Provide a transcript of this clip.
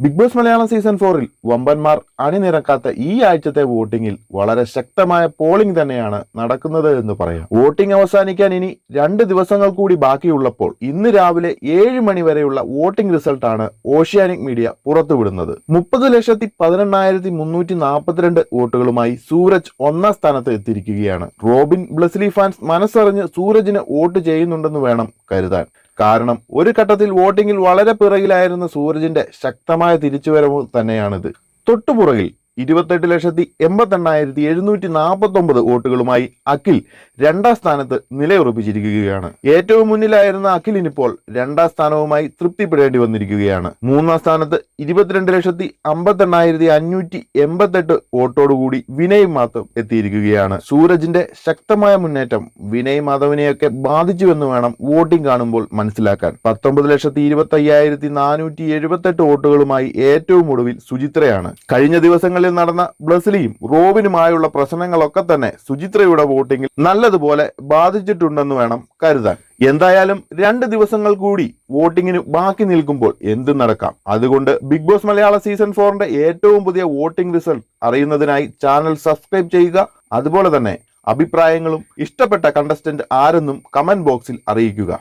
Big boss Malayalam season 4-ൽ വമ്പന്മാർ അണിനിരക്കാത്ത ഈ ആഴ്ചത്തെ വോട്ടിംഗിൽ വളരെ ശക്തമായ പോളിംഗ് തന്നെയാണ് നടക്കുന്നത് എന്ന് പറയാം. വോട്ടിംഗ് അവസാനിക്കാൻ ഇനി 2 ദിവസങ്ങൾ കൂടി ബാക്കിയുള്ളപ്പോൾ ഇന്ന് രാവിലെ 7 മണി വരെയുള്ള വോട്ടിംഗ് റിസൾട്ടാണ് ഓഷ്യാനിക് മീഡിയ പുറത്തുവിടുന്നത്. 30,18,342 വോട്ടുകളുമായി സൂരജ് 1-ാം സ്ഥാനത്ത് എത്തിയിരിക്കുകയാണ്. റോബിൻ ബ്ലസ്ലി ഫാൻസ് മനസ്സറിഞ്ഞ് സൂരജിന് വോട്ട് ചെയ്യുന്നുണ്ടെന്ന് വേണം കരുതാൻ. കാരണം ഒരു ഘട്ടത്തിൽ വോട്ടിംഗിൽ വളരെ പിറകിലായിരുന്ന സൂരജിന്റെ ശക്തമായ തിരിച്ചുവരവ് തന്നെയാണിത്. തൊട്ടുപുറകിൽ 28,88,749 വോട്ടുകളുമായി അഖിൽ 2-ാം സ്ഥാനത്ത് നിലയുറപ്പിച്ചിരിക്കുകയാണ്. ഏറ്റവും മുന്നിലായിരുന്ന അഖിലിനിപ്പോൾ 2-ാം സ്ഥാനവുമായി തൃപ്തിപ്പെടേണ്ടി വന്നിരിക്കുകയാണ്. 3-ാം സ്ഥാനത്ത് 22,58,588 വോട്ടോടുകൂടി വിനയ് മാധവ് എത്തിയിരിക്കുകയാണ്. സൂരജിന്റെ ശക്തമായ മുന്നേറ്റം വിനയ് മാധവിനെയൊക്കെ ബാധിച്ചുവെന്ന് വേണം വോട്ടിംഗ് കാണുമ്പോൾ മനസ്സിലാക്കാൻ. 19,25,478 വോട്ടുകളുമായി ഏറ്റവും ഒടുവിൽ സുചിത്രയാണ്. കഴിഞ്ഞ ദിവസങ്ങളിൽ നടന്ന ബ്ലസ്ലിയും റോബിനുമായുള്ള പ്രശ്നങ്ങളൊക്കെ തന്നെ സുചിത്രയുടെ വോട്ടിംഗിൽ നല്ലതുപോലെ ബാധിച്ചിട്ടുണ്ടെന്ന് വേണം കരുതാൻ. എന്തായാലും 2 ദിവസങ്ങൾ കൂടി വോട്ടിങ്ങിന് ബാക്കി നിൽക്കുമ്പോൾ എന്ത് നടക്കാം. അതുകൊണ്ട് ബിഗ് ബോസ് മലയാള സീസൺ 4-ന്റെ ഏറ്റവും പുതിയ വോട്ടിംഗ് റിസൾട്ട് അറിയുന്നതിനായി ചാനൽ സബ്സ്ക്രൈബ് ചെയ്യുക. അതുപോലെ തന്നെ അഭിപ്രായങ്ങളും ഇഷ്ടപ്പെട്ട കണ്ടസ്റ്റന്റ് ആരെന്നും കമന്റ് ബോക്സിൽ അറിയിക്കുക.